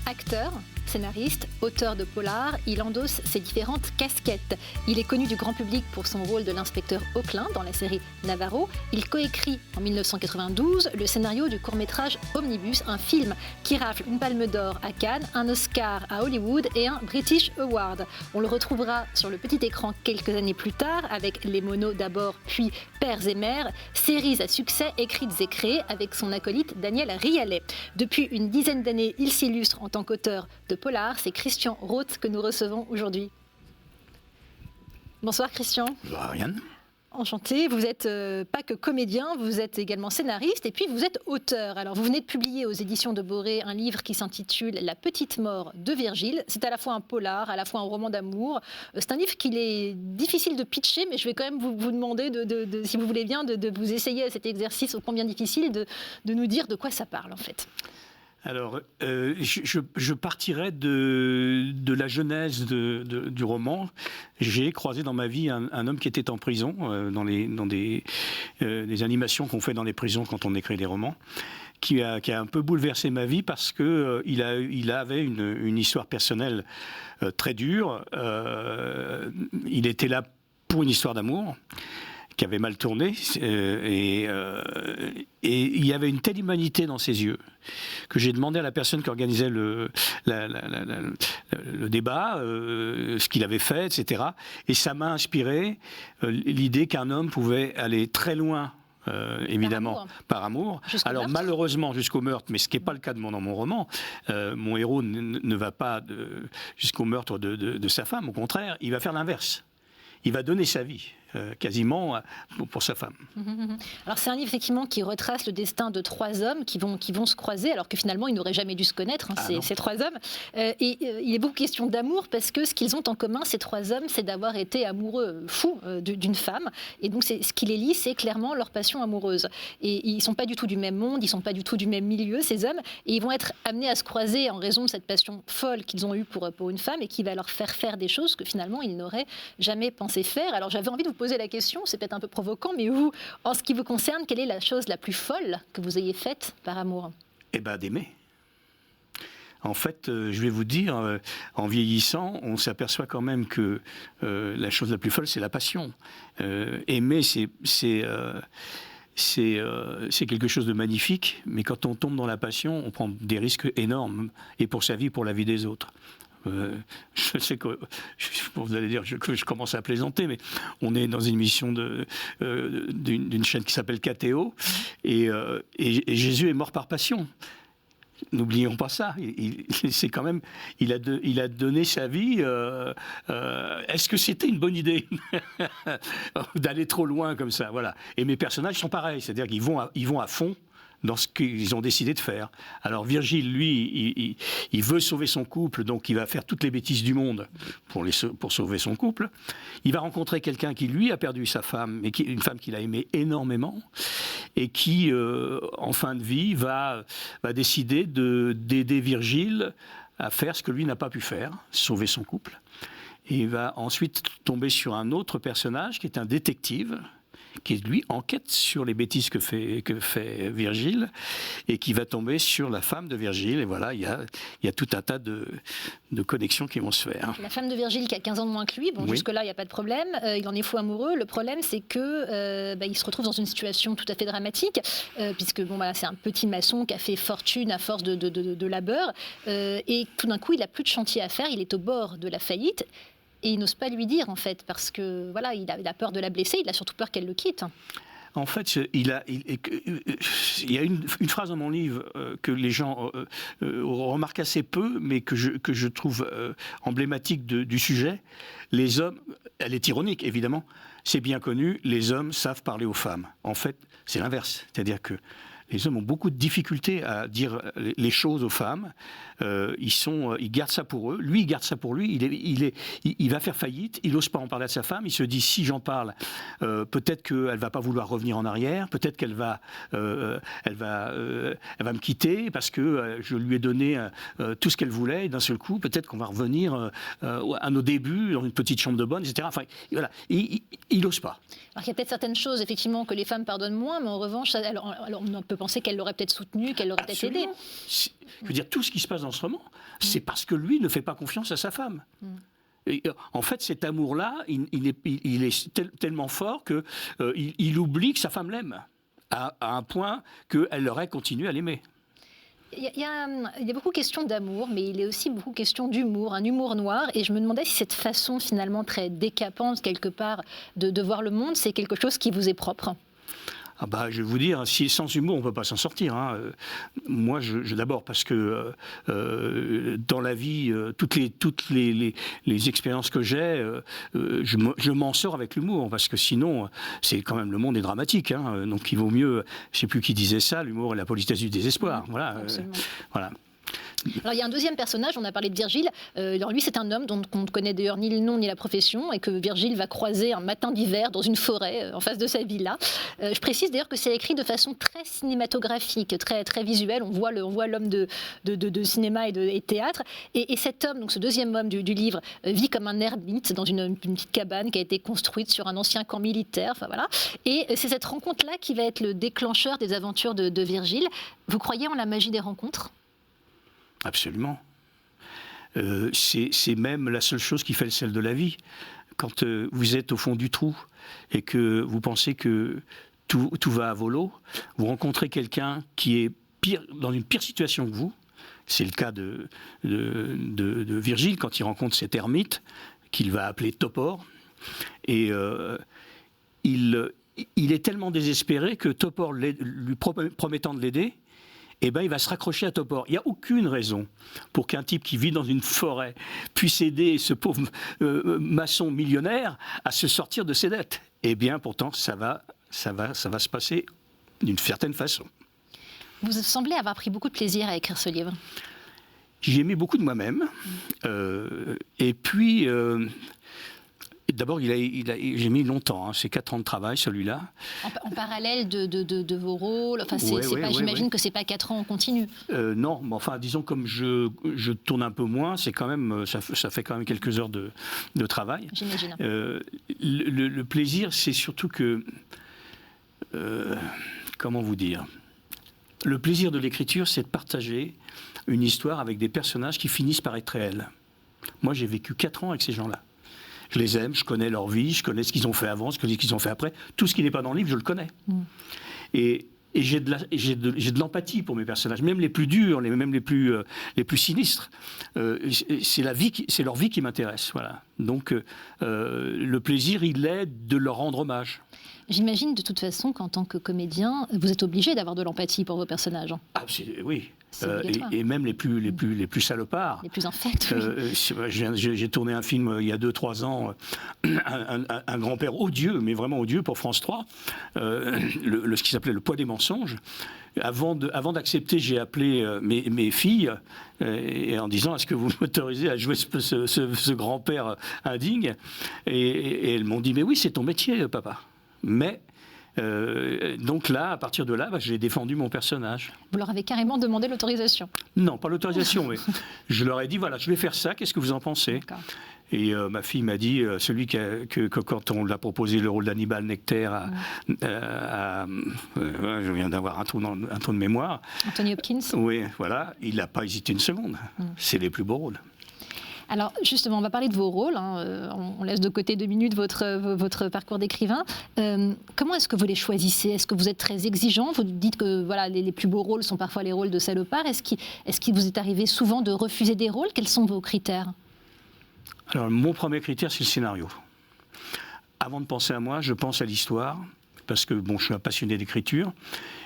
Acteur, scénariste, auteur de polar, il endosse ses différentes casquettes. Il est connu du grand public pour son rôle de l'inspecteur Auclin dans la série Navarro. Il coécrit en 1992 le scénario du court-métrage Omnibus, un film qui rafle une palme d'or à Cannes, un Oscar à Hollywood et un British Award. On le retrouvera sur le petit écran quelques années plus tard avec Les Monos d'abord, puis Pères et Mères, séries à succès écrites et créées avec son acolyte Daniel Rialet. Depuis une dizaine d'années, il s'illustre en tant qu'auteur de polar. C'est Christian Roth que nous recevons aujourd'hui. Bonsoir Christian. Bonjour Ariane. Enchanté, vous n'êtes pas que comédien, vous êtes également scénariste et puis vous êtes auteur. Alors vous venez de publier aux éditions de Boré un livre qui s'intitule La petite mort de Virgile. C'est à la fois un polar, à la fois un roman d'amour. C'est un livre qu'il est difficile de pitcher, mais je vais quand même vous demander, si vous voulez bien, de vous essayer à cet exercice ô combien difficile de nous dire de quoi ça parle en fait. Alors, je partirais de la genèse du roman. J'ai croisé dans ma vie un homme qui était en prison, dans des animations qu'on fait dans les prisons quand on écrit des romans, qui a un peu bouleversé ma vie parce qu'il avait une histoire personnelle très dure. Il était là pour une histoire d'amour qui avait mal tourné, et il y avait une telle humanité dans ses yeux que j'ai demandé à la personne qui organisait le débat ce qu'il avait fait, etc. Et ça m'a inspiré l'idée qu'un homme pouvait aller très loin, évidemment, par amour. Alors malheureusement jusqu'au meurtre, mais ce qui n'est pas le cas dans mon roman. Mon héros ne va pas jusqu'au meurtre de sa femme, au contraire, il va faire l'inverse. Il va donner sa vie, quasiment, pour sa femme. Alors c'est un livre effectivement qui retrace le destin de trois hommes qui vont se croiser, alors que finalement ils n'auraient jamais dû se connaître, ces trois hommes. Il est beaucoup question d'amour, parce que ce qu'ils ont en commun, ces trois hommes, c'est d'avoir été amoureux, fous d'une femme. Et donc ce qui les lie, c'est clairement leur passion amoureuse. Et ils ne sont pas du tout du même monde, ils ne sont pas du tout du même milieu, ces hommes. Et ils vont être amenés à se croiser en raison de cette passion folle qu'ils ont eue pour une femme, et qui va leur faire des choses que finalement ils n'auraient jamais pensé faire. Alors j'avais envie de vous poser la question, c'est peut-être un peu provocant, mais vous, en ce qui vous concerne, quelle est la chose la plus folle que vous ayez faite par amour ? Eh bien, d'aimer. En fait, je vais vous dire, en vieillissant, on s'aperçoit quand même que la chose la plus folle, c'est la passion. Aimer, c'est quelque chose de magnifique, mais quand on tombe dans la passion, on prend des risques énormes, et pour sa vie, et pour la vie des autres. Je sais que vous allez dire que je commence à plaisanter, mais on est dans une émission d'une chaîne qui s'appelle KTO, et Jésus est mort par passion. N'oublions pas ça. C'est quand même, il a donné sa vie. Est-ce que c'était une bonne idée d'aller trop loin comme ça? Voilà. Et mes personnages sont pareils, c'est-à-dire qu'ils vont à fond dans ce qu'ils ont décidé de faire. Alors Virgile, lui, il veut sauver son couple, donc il va faire toutes les bêtises du monde pour sauver son couple. Il va rencontrer quelqu'un qui, lui, a perdu sa femme, mais une femme qu'il a aimée énormément, et qui, en fin de vie, va décider d'aider Virgile à faire ce que lui n'a pas pu faire, sauver son couple. Et il va ensuite tomber sur un autre personnage qui est un détective, qui lui enquête sur les bêtises que fait Virgile, et qui va tomber sur la femme de Virgile. Et voilà, il y a tout un tas de connexions qui vont se faire. La femme de Virgile qui a 15 ans de moins que lui, oui. Jusque-là, il n'y a pas de problème. Il en est fou amoureux. Le problème, c'est que il se retrouve dans une situation tout à fait dramatique, puisque c'est un petit maçon qui a fait fortune à force de labeur, et tout d'un coup, il n'a plus de chantier à faire, il est au bord de la faillite. Et il n'ose pas lui dire, en fait, parce que il a peur de la blesser, il a surtout peur qu'elle le quitte. En fait, il y a une phrase dans mon livre que les gens remarquent assez peu, mais que je trouve emblématique du sujet. Les hommes, elle est ironique, évidemment, c'est bien connu, les hommes savent parler aux femmes. En fait, c'est l'inverse, c'est-à-dire que les hommes ont beaucoup de difficultés à dire les choses aux femmes. Ils gardent ça pour eux. Lui, il garde ça pour lui. Il va faire faillite. Il n'ose pas en parler à sa femme. Il se dit, si j'en parle, peut-être qu'elle ne va pas vouloir revenir en arrière. Peut-être qu'elle va me quitter parce que je lui ai donné tout ce qu'elle voulait. Et d'un seul coup, peut-être qu'on va revenir à nos débuts dans une petite chambre de bonne, etc. Enfin, voilà. il n'ose pas. Alors qu'il y a peut-être certaines choses, effectivement, que les femmes pardonnent moins, mais en revanche, alors on peut penser qu'elle l'aurait peut-être soutenu, qu'elle l'aurait peut-être aidé. Je veux dire, tout ce qui se passe dans ce roman, c'est parce que lui ne fait pas confiance à sa femme. Et, en fait, cet amour-là, il est tellement fort qu'il oublie que sa femme l'aime, à un point qu'elle aurait continué à l'aimer. Il y a beaucoup question d'amour, mais il est aussi beaucoup question d'humour, un humour noir. Et je me demandais si cette façon finalement très décapante, quelque part, de voir le monde, c'est quelque chose qui vous est propre. Ah bah, je vais vous dire, sans humour, on ne peut pas s'en sortir. Moi, d'abord, parce que dans la vie, toutes les expériences que j'ai, je m'en sors avec l'humour, parce que sinon, c'est quand même, le monde est dramatique. Donc il vaut mieux, je ne sais plus qui disait ça, l'humour est la politesse du désespoir. Voilà. Voilà. Alors il y a un deuxième personnage, on a parlé de Virgile. Alors lui c'est un homme dont on ne connaît d'ailleurs ni le nom ni la profession et que Virgile va croiser un matin d'hiver dans une forêt en face de sa villa. Je précise d'ailleurs que c'est écrit de façon très cinématographique, très, très visuelle. On voit l'homme de cinéma et de théâtre. Et cet homme, donc ce deuxième homme du livre, vit comme un ermite dans une petite cabane qui a été construite sur un ancien camp militaire. Enfin, voilà. Et c'est cette rencontre-là qui va être le déclencheur des aventures de Virgile. Vous croyez en la magie des rencontres ? Absolument. C'est même la seule chose qui fait le sel de la vie. Quand vous êtes au fond du trou et que vous pensez que tout va à volo, vous rencontrez quelqu'un qui est dans une pire situation que vous. C'est le cas de Virgile quand il rencontre cet ermite qu'il va appeler Topor. Et il est tellement désespéré que Topor, lui promettant de l'aider, il va se raccrocher à Topor. Il n'y a aucune raison pour qu'un type qui vit dans une forêt puisse aider ce pauvre maçon millionnaire à se sortir de ses dettes. Eh bien, pourtant, ça va se passer d'une certaine façon. Vous semblez avoir pris beaucoup de plaisir à écrire ce livre. J'y ai mis beaucoup de moi-même. Et puis... D'abord, j'ai mis longtemps, c'est 4 ans de travail, celui-là. En parallèle de vos rôles, enfin, j'imagine que ce n'est pas 4 ans en continu. Non, mais enfin, disons, comme je tourne un peu moins, c'est quand même, ça fait quand même quelques heures de travail. J'imagine. Le plaisir, c'est surtout que... comment vous dire ? Le plaisir de l'écriture, c'est de partager une histoire avec des personnages qui finissent par être réels. Moi, j'ai vécu 4 ans avec ces gens-là. Je les aime, je connais leur vie, je connais ce qu'ils ont fait avant, ce qu'ils ont fait après. Tout ce qui n'est pas dans le livre, je le connais. Et j'ai de l'empathie pour mes personnages, même les plus durs, même les plus sinistres. C'est leur vie qui m'intéresse. Voilà. Donc le plaisir, il est de leur rendre hommage. J'imagine de toute façon qu'en tant que comédien, vous êtes obligé d'avoir de l'empathie pour vos personnages. Oui. Et même les plus salopards. Les plus infects, oui. J'ai tourné un film il y a 2-3 ans, un grand-père odieux, mais vraiment odieux pour France 3, ce qui s'appelait Le poids des mensonges. Avant d'accepter, j'ai appelé mes filles et en disant: est-ce que vous m'autorisez à jouer ce grand-père indigne ? Et elles m'ont dit: mais oui, c'est ton métier, papa. Mais donc là, à partir de là, j'ai défendu mon personnage. Vous leur avez carrément demandé l'autorisation ? Non, pas l'autorisation, mais je leur ai dit: voilà, je vais faire ça, qu'est-ce que vous en pensez ? D'accord. Et ma fille m'a dit, celui que quand on l'a proposé le rôle d'Hannibal Lecter je viens d'avoir un trou de mémoire. Anthony Hopkins. Oui, voilà, il n'a pas hésité une seconde. C'est les plus beaux rôles. Alors justement, on va parler de vos rôles. On laisse de côté 2 minutes votre parcours d'écrivain. Comment est-ce que vous les choisissez ? Est-ce que vous êtes très exigeant ? Vous dites que voilà, les plus beaux rôles sont parfois les rôles de salopard. Est-ce qu'il vous est arrivé souvent de refuser des rôles ? Quels sont vos critères ? Alors mon premier critère, c'est le scénario. Avant de penser à moi, je pense à l'histoire. Parce que je suis un passionné d'écriture.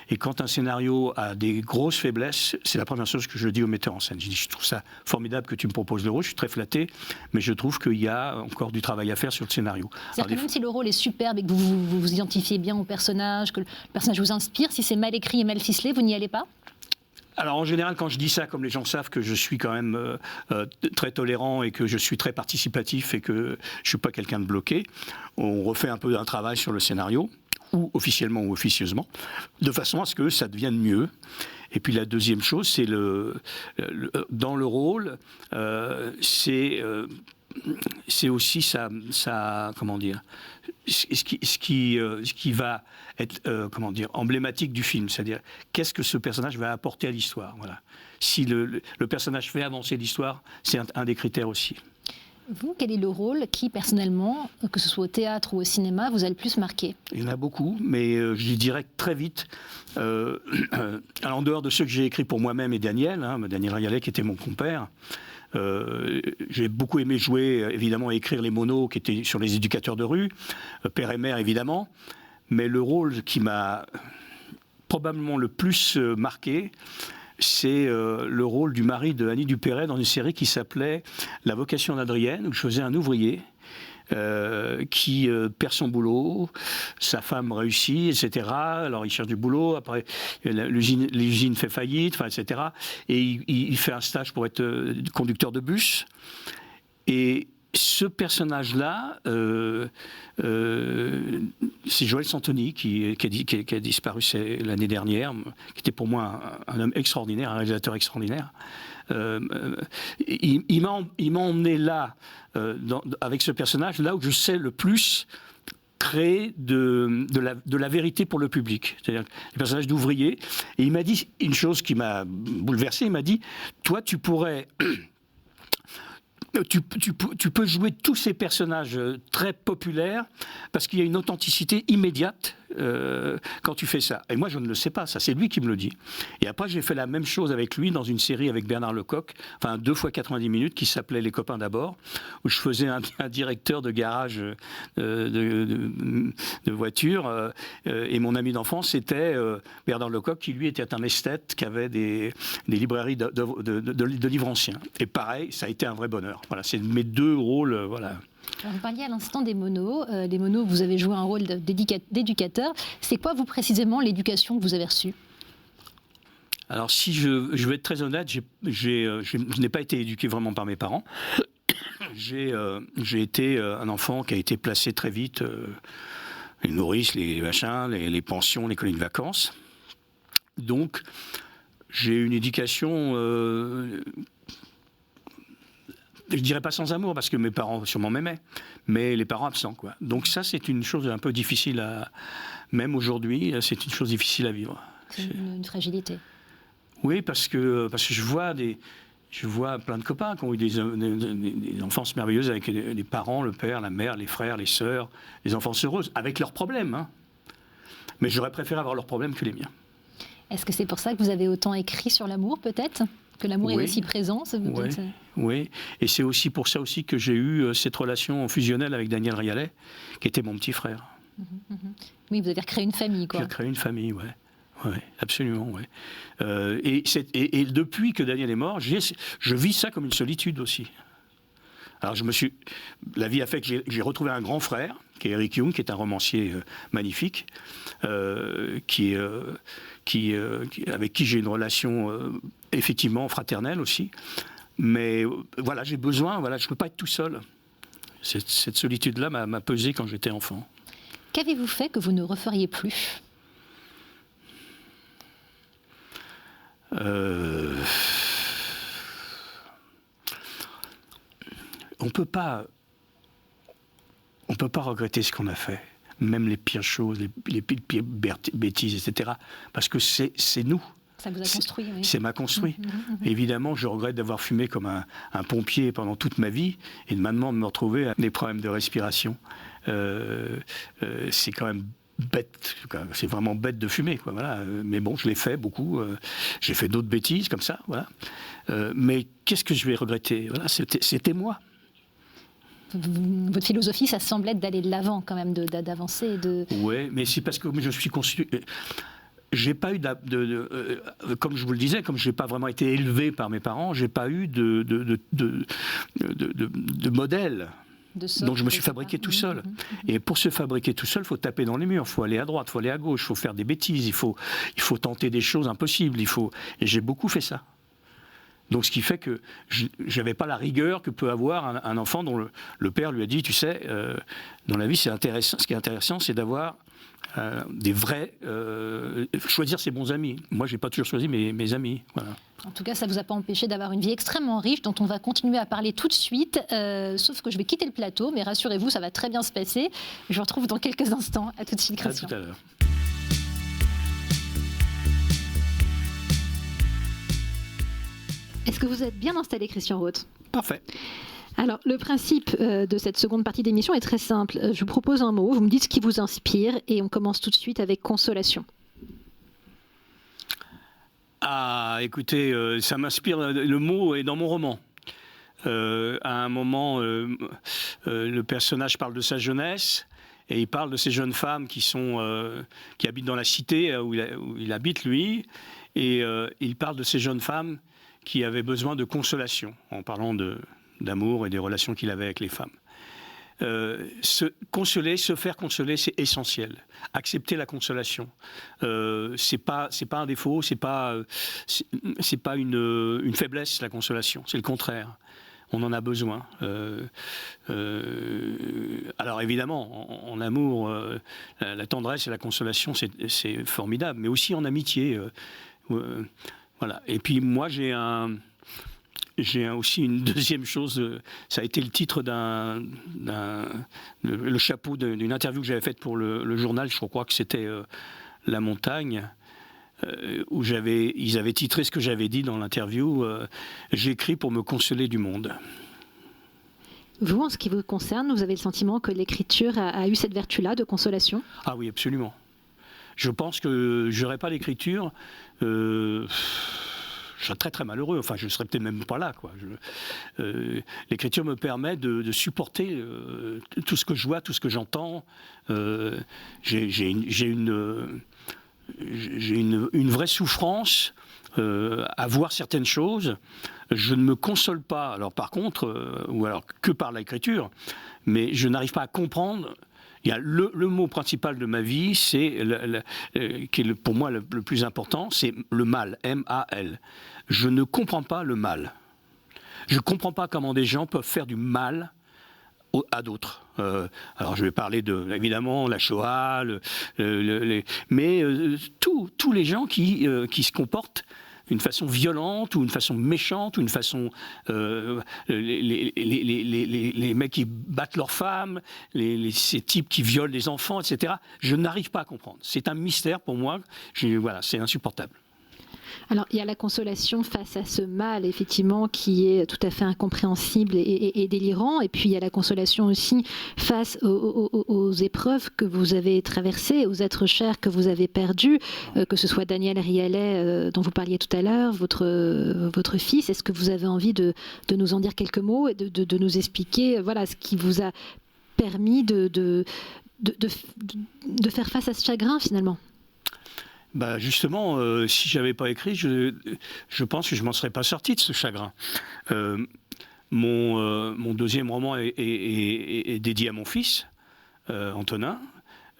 Et quand un scénario a des grosses faiblesses, c'est la première chose que je dis au metteur en scène. Je dis: je trouve ça formidable que tu me proposes le rôle, je suis très flatté, mais je trouve qu'il y a encore du travail à faire sur le scénario. C'est-à-dire que même si le rôle est superbe et que vous vous identifiez bien au personnage, que le personnage vous inspire, si c'est mal écrit et mal ficelé, vous n'y allez pas ? Alors en général, quand je dis ça, comme les gens savent que je suis quand même très tolérant et que je suis très participatif et que je ne suis pas quelqu'un de bloqué, on refait un peu un travail sur le scénario, ou officiellement ou officieusement, de façon à ce que ça devienne mieux. Et puis la deuxième chose, c'est dans le rôle, c'est c'est aussi comment dire, ce qui va être comment dire, emblématique du film, c'est-à-dire qu'est-ce que ce personnage va apporter à l'histoire. Voilà. Si le personnage fait avancer l'histoire, c'est un des critères aussi. Vous, quel est le rôle qui, personnellement, que ce soit au théâtre ou au cinéma, vous a le plus marqué? Il y en a beaucoup, mais je dirais très vite, en dehors de ceux que j'ai écrits pour moi-même et Daniel, Daniel Rayallet qui était mon compère, j'ai beaucoup aimé jouer, évidemment, et écrire les monos qui étaient sur les éducateurs de rue, père et mère évidemment, mais le rôle qui m'a probablement le plus marqué, c'est le rôle du mari de Annie Dupéret dans une série qui s'appelait La vocation d'Adrienne, où je faisais un ouvrier qui perd son boulot, sa femme réussit, etc. Alors il cherche du boulot, après l'usine fait faillite, etc. Et il fait un stage pour être conducteur de bus. Et ce personnage-là, c'est Joël Santoni qui a disparu l'année dernière, qui était pour moi un homme extraordinaire, un réalisateur extraordinaire. Il m'a emmené là, avec ce personnage, là où je sais le plus créer de la vérité pour le public. C'est-à-dire le personnage d'ouvrier. Et il m'a dit une chose qui m'a bouleversé, il m'a dit « Toi, tu pourrais... » Tu peux jouer tous ces personnages très populaires parce qu'il y a une authenticité immédiate quand tu fais ça. Et moi, je ne le sais pas, ça c'est lui qui me le dit. Et après, j'ai fait la même chose avec lui dans une série avec Bernard Lecoq, enfin 2 fois 90 minutes, qui s'appelait Les copains d'abord, où je faisais un directeur de garage de voitures. Et mon ami d'enfance, c'était Bernard Lecoq, qui lui était un esthète, qui avait des librairies de livres anciens. Et pareil, ça a été un vrai bonheur. Voilà, c'est mes 2 rôles, voilà. Alors, vous parliez à l'instant des monos. Les monos, vous avez joué un rôle d'éducateur. C'est quoi, vous, précisément, l'éducation que vous avez reçue? Alors, si je vais être très honnête, je n'ai pas été éduqué vraiment par mes parents. J'ai été un enfant qui a été placé très vite, les nourrices, les machins, les pensions, les colonies de vacances. Donc, j'ai une éducation... je dirais pas sans amour, parce que mes parents sûrement m'aimaient, mais les parents absents, quoi. Donc ça, c'est une chose un peu difficile à... Même aujourd'hui, c'est une chose difficile à vivre. C'est une fragilité. Oui, parce que je vois plein de copains qui ont eu des enfances merveilleuses avec les parents, le père, la mère, les frères, les sœurs, des enfances heureuses, avec leurs problèmes. Mais j'aurais préféré avoir leurs problèmes que les miens. Est-ce que c'est pour ça que vous avez autant écrit sur l'amour, peut-être? Que l'amour est aussi présent? Oui, et c'est aussi pour ça aussi que j'ai eu cette relation fusionnelle avec Daniel Rayallet, qui était mon petit frère. Oui, vous avez recréé une famille, quoi. J'ai créé une famille, oui, absolument, oui. Et depuis que Daniel est mort, je vis ça comme une solitude aussi. Alors la vie a fait que j'ai retrouvé un grand frère, qui est Eric Jung, qui est un romancier magnifique, avec qui j'ai une relation effectivement fraternelle aussi. Mais voilà, j'ai besoin, je ne peux pas être tout seul. Cette solitude-là m'a pesé quand j'étais enfant. Qu'avez-vous fait que vous ne referiez plus? On peut pas regretter ce qu'on a fait, même les pires choses, les pires bêtises, etc. Parce que c'est nous. Ça vous a construit, oui. C'est m'a construit. Évidemment, je regrette d'avoir fumé comme un pompier pendant toute ma vie et de maintenant de me retrouver avec des problèmes de respiration. C'est quand même bête, c'est vraiment bête de fumer, quoi, voilà. Mais bon, je l'ai fait beaucoup. J'ai fait d'autres bêtises comme ça, voilà. Mais qu'est-ce que je vais regretter? Voilà, c'était moi. Votre philosophie, ça semble être d'aller de l'avant, quand même, d'avancer. Oui, mais c'est parce que je suis constitué. J'ai pas eu comme je vous le disais, comme je n'ai pas vraiment été élevé par mes parents, j'ai pas eu de modèle. Donc je me suis fabriqué tout seul. Et pour se fabriquer tout seul, il faut taper dans les murs, il faut aller à droite, il faut aller à gauche, il faut faire des bêtises, il faut tenter des choses impossibles. Et j'ai beaucoup fait ça. Donc ce qui fait que je n'avais pas la rigueur que peut avoir un enfant dont le père lui a dit, tu sais, dans la vie, c'est intéressant. Ce qui est intéressant, c'est d'avoir des vrais... choisir ses bons amis. Moi, je n'ai pas toujours choisi mes amis. Voilà. En tout cas, ça ne vous a pas empêché d'avoir une vie extrêmement riche dont on va continuer à parler tout de suite. Sauf que je vais quitter le plateau, mais rassurez-vous, ça va très bien se passer. Je vous retrouve dans quelques instants. À tout de suite, Christian. À tout à l'heure. Est-ce que vous êtes bien installé, Christian Roth ? Parfait. Alors, le principe de cette seconde partie d'émission est très simple. Je vous propose un mot, vous me dites ce qui vous inspire et on commence tout de suite avec consolation. Ah, écoutez, ça m'inspire, le mot est dans mon roman. À un moment, le personnage parle de sa jeunesse et il parle de ces jeunes femmes qui habitent dans la cité où il habite, lui, et il parle de ces jeunes femmes qui avaient besoin de consolation, en parlant d'amour et des relations qu'il avait avec les femmes. Se faire consoler, c'est essentiel. Accepter la consolation, c'est pas un défaut, c'est pas une faiblesse, la consolation. C'est le contraire. On en a besoin. Alors évidemment, en amour, la tendresse et la consolation, c'est formidable, mais aussi en amitié. Voilà. Et puis moi, j'ai aussi une deuxième chose, ça a été le titre le chapeau d'une interview que j'avais faite pour le journal, je crois que c'était La Montagne, où ils avaient titré ce que j'avais dit dans l'interview, j'écris pour me consoler du monde. Vous, en ce qui vous concerne, vous avez le sentiment que l'écriture a eu cette vertu-là de consolation ? Ah oui, absolument. Je pense que je n'aurais pas l'écriture, je serais très très malheureux, enfin je ne serais peut-être même pas là, quoi. L'écriture me permet de supporter tout ce que je vois, tout ce que j'entends. J'ai une vraie souffrance à voir certaines choses. Je ne me console pas, alors par contre, ou alors que par l'écriture, mais je n'arrive pas à comprendre. Il y a le mot principal de ma vie, qui est pour moi le plus important, c'est le mal, M-A-L. Je ne comprends pas le mal. Je ne comprends pas comment des gens peuvent faire du mal à d'autres. Alors je vais parler évidemment, la Shoah, mais tous les gens qui se comportent d'une façon violente ou une façon méchante ou une façon les mecs qui battent leurs femmes, ces types qui violent les enfants, etc. Je n'arrive pas à comprendre. C'est un mystère pour moi. Voilà, c'est insupportable. Alors, il y a la consolation face à ce mal, effectivement, qui est tout à fait incompréhensible et délirant. Et puis, il y a la consolation aussi face aux épreuves que vous avez traversées, aux êtres chers que vous avez perdus, que ce soit Daniel Rialet, dont vous parliez tout à l'heure, votre fils. Est-ce que vous avez envie de nous en dire quelques mots et de nous expliquer voilà, ce qui vous a permis de faire face à ce chagrin, finalement ? Bah justement, si je n'avais pas écrit, je pense que je ne m'en serais pas sorti de ce chagrin. Mon deuxième roman est dédié à mon fils, Antonin.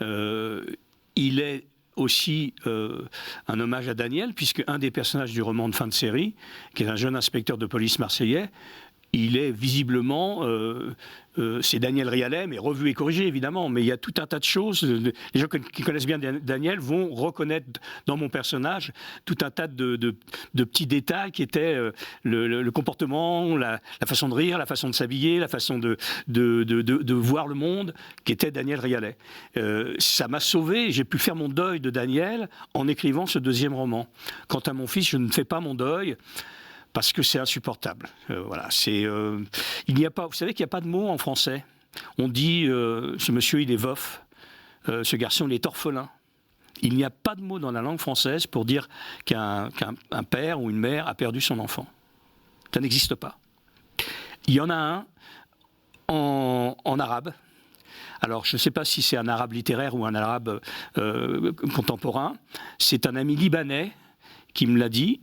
Il est aussi un hommage à Daniel, puisque un des personnages du roman de fin de série, qui est un jeune inspecteur de police marseillais, il est visiblement, c'est Daniel Rialet, mais revu et corrigé évidemment, mais il y a tout un tas de choses. Les gens qui connaissent bien Daniel vont reconnaître dans mon personnage tout un tas de petits détails qui étaient le comportement, la façon de rire, la façon de s'habiller, la façon de voir le monde, qui était Daniel Rialet. Ça m'a sauvé, j'ai pu faire mon deuil de Daniel en écrivant ce deuxième roman. Quant à mon fils, je ne fais pas mon deuil, parce que c'est insupportable. Voilà, vous savez qu'il n'y a pas de mot en français. On dit ce monsieur il est veuf, ce garçon il est orphelin. Il n'y a pas de mot dans la langue française pour dire qu'un père ou une mère a perdu son enfant. Ça n'existe pas. Il y en a un en arabe. Alors, je ne sais pas si c'est un arabe littéraire ou un arabe contemporain. C'est un ami libanais qui me l'a dit,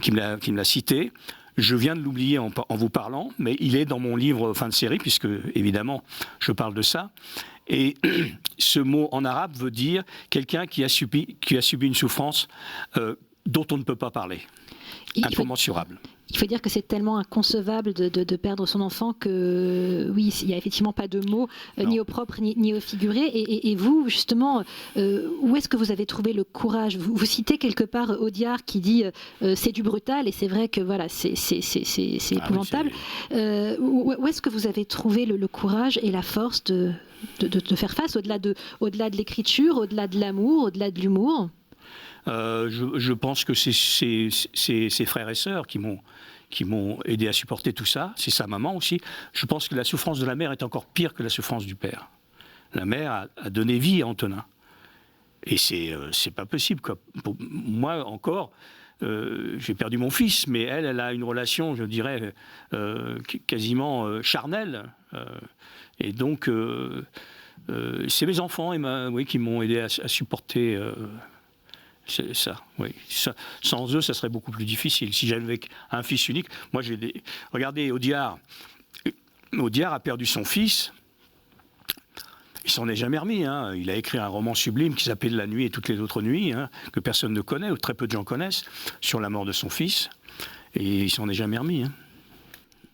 qui me l'a cité. Je viens de l'oublier en vous parlant, mais il est dans mon livre fin de série, puisque, évidemment, je parle de ça. Et ce mot en arabe veut dire quelqu'un qui a subi une souffrance dont on ne peut pas parler, incommensurable. Il faut dire que c'est tellement inconcevable de perdre son enfant que, oui, il n'y a effectivement pas de mots, ni au propre ni au figuré. Et vous, justement, où est-ce que vous avez trouvé le courage ? Vous citez quelque part Audiard qui dit c'est du brutal, et c'est vrai que voilà, c'est épouvantable. Où est-ce que vous avez trouvé le courage et la force de faire face, au-delà de l'écriture, au-delà de l'amour, au-delà de l'humour ? Je pense que c'est ses frères et sœurs qui m'ont aidé à supporter tout ça. C'est sa maman aussi. Je pense que la souffrance de la mère est encore pire que la souffrance du père. La mère a donné vie à Antonin. Et c'est pas possible, quoi. Pour moi, encore, j'ai perdu mon fils, mais elle a une relation, je dirais, quasiment charnelle. Et donc, c'est mes enfants qui m'ont aidé à supporter... C'est ça, oui. Sans eux, ça serait beaucoup plus difficile. Si j'avais un fils unique, moi regardez, Audiard a perdu son fils. Il s'en est jamais remis. Hein. Il a écrit un roman sublime qui s'appelle La nuit et toutes les autres nuits, hein, que personne ne connaît, ou très peu de gens connaissent, sur la mort de son fils. Et il s'en est jamais remis. Hein.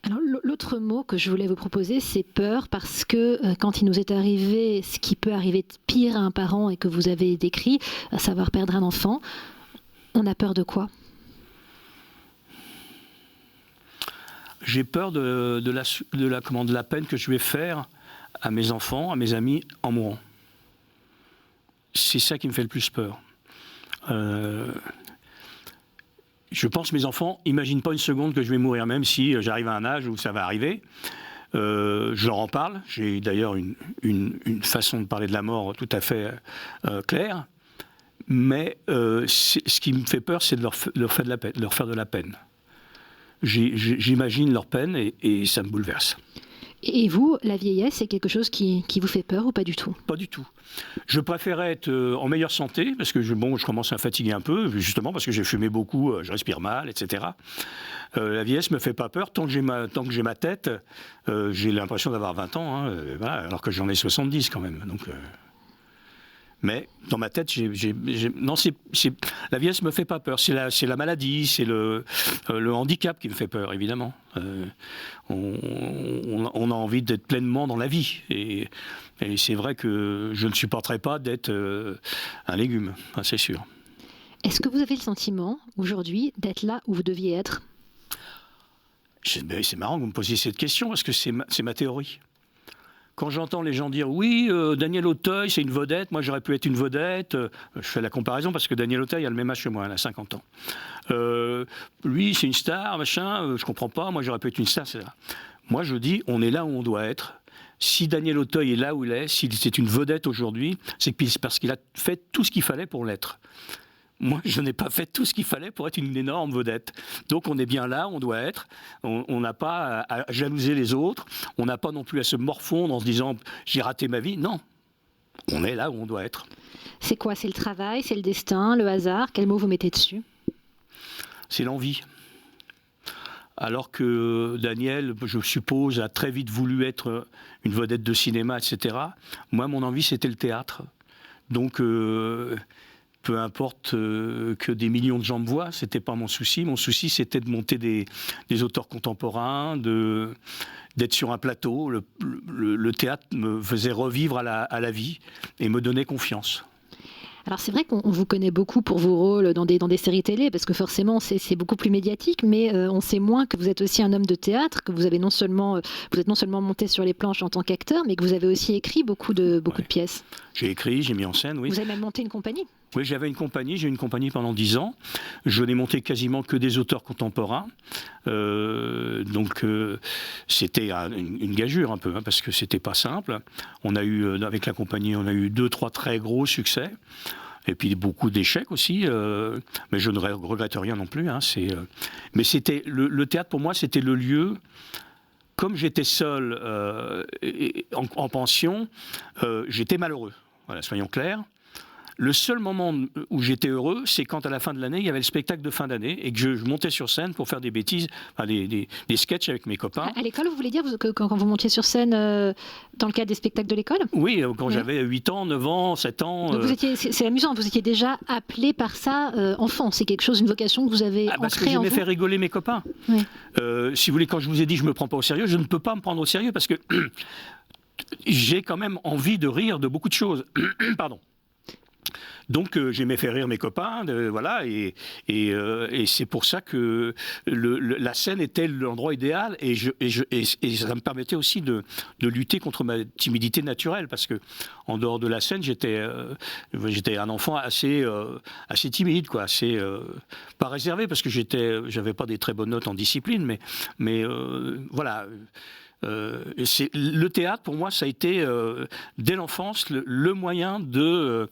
Alors, l'autre mot que je voulais vous proposer, c'est peur, parce que quand il nous est arrivé ce qui peut arriver de pire à un parent et que vous avez décrit, à savoir perdre un enfant, on a peur de quoi ? J'ai peur de la peine que je vais faire à mes enfants, à mes amis, en mourant. C'est ça qui me fait le plus peur. Je pense que mes enfants n'imaginent pas une seconde que je vais mourir, même si j'arrive à un âge où ça va arriver. Je leur en parle. J'ai d'ailleurs une façon de parler de la mort tout à fait claire. Mais ce qui me fait peur, c'est de leur faire de la peine. J'imagine leur peine et ça me bouleverse. Et vous, la vieillesse, c'est quelque chose qui vous fait peur ou pas du tout ? Pas du tout. Je préférais être en meilleure santé, parce que je commence à fatiguer un peu, justement parce que j'ai fumé beaucoup, je respire mal, etc. La vieillesse me fait pas peur. Tant que j'ai ma tête, j'ai l'impression d'avoir 20 ans, hein, voilà, alors que j'en ai 70 quand même. Donc, mais dans ma tête, la vieillesse me fait pas peur. C'est la maladie, c'est le handicap qui me fait peur, évidemment. On a envie d'être pleinement dans la vie. Et c'est vrai que je ne supporterais pas d'être un légume, c'est sûr. Est-ce que vous avez le sentiment, aujourd'hui, d'être là où vous deviez être ? C'est marrant que vous me posiez cette question, parce que c'est ma théorie. Quand j'entends les gens dire « Oui, Daniel Auteuil, c'est une vedette, moi j'aurais pu être une vedette », je fais la comparaison parce que Daniel Auteuil a le même âge que moi, elle a 50 ans. Lui, c'est une star, machin, je comprends pas, moi j'aurais pu être une star, etc. Moi je dis, on est là où on doit être. Si Daniel Auteuil est là où il est, s'il c'est une vedette aujourd'hui, c'est parce qu'il a fait tout ce qu'il fallait pour l'être. Moi, je n'ai pas fait tout ce qu'il fallait pour être une énorme vedette. Donc, on est bien là, on doit être. On n'a pas à jalouser les autres. On n'a pas non plus à se morfondre en se disant « j'ai raté ma vie ». Non, on est là où on doit être. C'est quoi ? C'est le travail, c'est le destin, le hasard ? Quel mot vous mettez dessus ? C'est l'envie. Alors que Daniel, je suppose, a très vite voulu être une vedette de cinéma, etc. Moi, mon envie, c'était le théâtre. Donc... peu importe que des millions de gens me voient, c'était pas mon souci. Mon souci, c'était de monter des auteurs contemporains, d'être sur un plateau. Le théâtre me faisait revivre à la vie et me donnait confiance. Alors c'est vrai qu'on vous connaît beaucoup pour vos rôles dans des séries télé, parce que forcément c'est beaucoup plus médiatique, mais on sait moins que vous êtes aussi un homme de théâtre, que vous êtes non seulement monté sur les planches en tant qu'acteur, mais que vous avez aussi écrit beaucoup de pièces. J'ai écrit, j'ai mis en scène, oui. Vous avez même monté une compagnie ? Oui, j'ai eu une compagnie pendant 10 ans. Je n'ai monté quasiment que des auteurs contemporains. Donc c'était une gageure un peu, hein, parce que c'était pas simple. On a eu, avec la compagnie, 2-3 très gros succès. Et puis beaucoup d'échecs aussi, mais je ne regrette rien non plus. Hein, mais c'était le théâtre, pour moi, c'était le lieu. Comme j'étais seul en pension, j'étais malheureux. Voilà, soyons clairs. le seul moment où j'étais heureux, c'est quand à la fin de l'année, il y avait le spectacle de fin d'année et que je montais sur scène pour faire des bêtises, enfin, des sketchs avec mes copains. À l'école, vous voulez dire que quand vous montiez sur scène dans le cadre des spectacles de l'école? Oui, quand j'avais 8 ans, 9 ans, 7 ans. Donc c'est amusant, vous étiez déjà appelé par ça enfant. C'est quelque chose, une vocation que vous avez ancrée en vous. Parce que j'aimais faire rigoler mes copains. Oui. Si vous voulez, quand je vous ai dit je ne me prends pas au sérieux, je ne peux pas me prendre au sérieux parce que j'ai quand même envie de rire de beaucoup de choses. Pardon. Donc j'aimais faire rire mes copains, voilà, et c'est pour ça que la scène était l'endroit idéal, et ça me permettait aussi de lutter contre ma timidité naturelle, parce que en dehors de la scène, j'étais un enfant assez timide, quoi, assez pas réservé, parce que j'avais pas des très bonnes notes en discipline, mais voilà. Le théâtre, pour moi, ça a été, dès l'enfance, le moyen de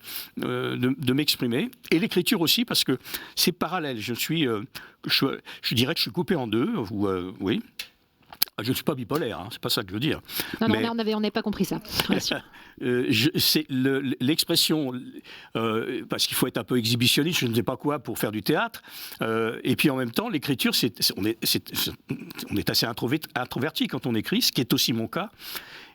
m'exprimer. Et l'écriture aussi, parce que c'est parallèle. Je dirais que je suis coupé en deux, oui. Je ne suis pas bipolaire, hein, c'est pas ça que je veux dire. Non, on n'avait pas compris ça. C'est l'expression, parce qu'il faut être un peu exhibitionniste, je ne sais pas quoi, pour faire du théâtre. Et puis en même temps, l'écriture, on est assez introverti quand on écrit, ce qui est aussi mon cas.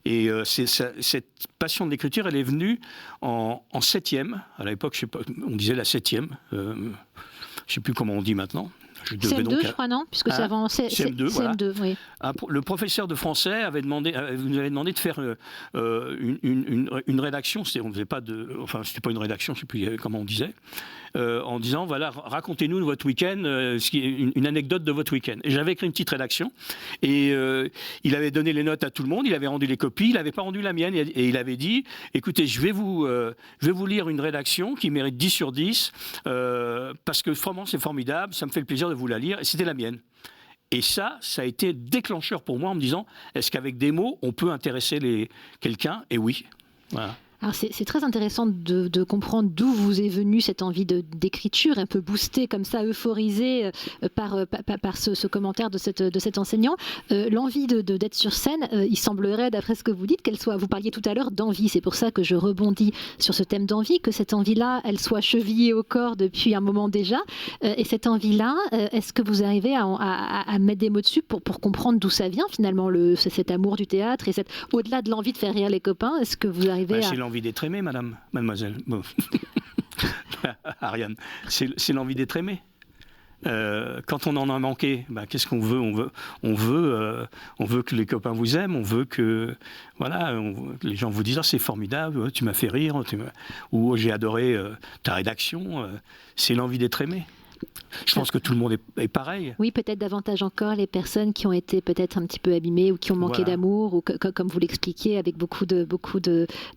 Et cette passion de l'écriture, elle est venue en 7e. À l'époque, je sais pas, on disait la 7e. Je ne sais plus comment on dit maintenant. CM2, je crois, non? Puisque c'est avant CM2, voilà. CM2, oui. Le professeur de français nous avait demandé de faire une rédaction. On faisait pas enfin, c'était pas une rédaction, je ne sais plus comment on disait. En disant, voilà, racontez-nous votre week-end, une anecdote de votre week-end. Et j'avais écrit une petite rédaction, et il avait donné les notes à tout le monde, il avait rendu les copies, il n'avait pas rendu la mienne, et il avait dit, écoutez, je vais vous lire une rédaction qui mérite 10 sur 10, parce que vraiment c'est formidable, ça me fait le plaisir de vous la lire, et c'était la mienne. Et ça a été déclencheur pour moi en me disant, est-ce qu'avec des mots, on peut intéresser quelqu'un? Et oui, voilà. Alors c'est très intéressant de comprendre d'où vous est venue cette envie d'écriture, un peu boostée comme ça, euphorisée par ce commentaire de cet enseignant. L'envie d'être sur scène, il semblerait, d'après ce que vous dites, vous parliez tout à l'heure d'envie. C'est pour ça que je rebondis sur ce thème d'envie, que cette envie-là, elle soit chevillée au corps depuis un moment déjà. Et cette envie-là, est-ce que vous arrivez à mettre des mots dessus pour comprendre d'où ça vient finalement, cet amour du théâtre, et au-delà de l'envie de faire rire les copains, est-ce que vous arrivez à... l'envie d'être aimé, mademoiselle. Bon. Ariane, c'est l'envie d'être aimé. Quand on en a manqué, qu'est-ce qu'on veut? On veut que les copains vous aiment, on veut que les gens vous disent c'est formidable, tu m'as fait rire, ou j'ai adoré ta rédaction. C'est l'envie d'être aimé. Je pense que tout le monde est pareil. Oui, peut-être davantage encore les personnes qui ont été peut-être un petit peu abîmées ou qui ont manqué d'amour, ou comme vous l'expliquiez avec beaucoup de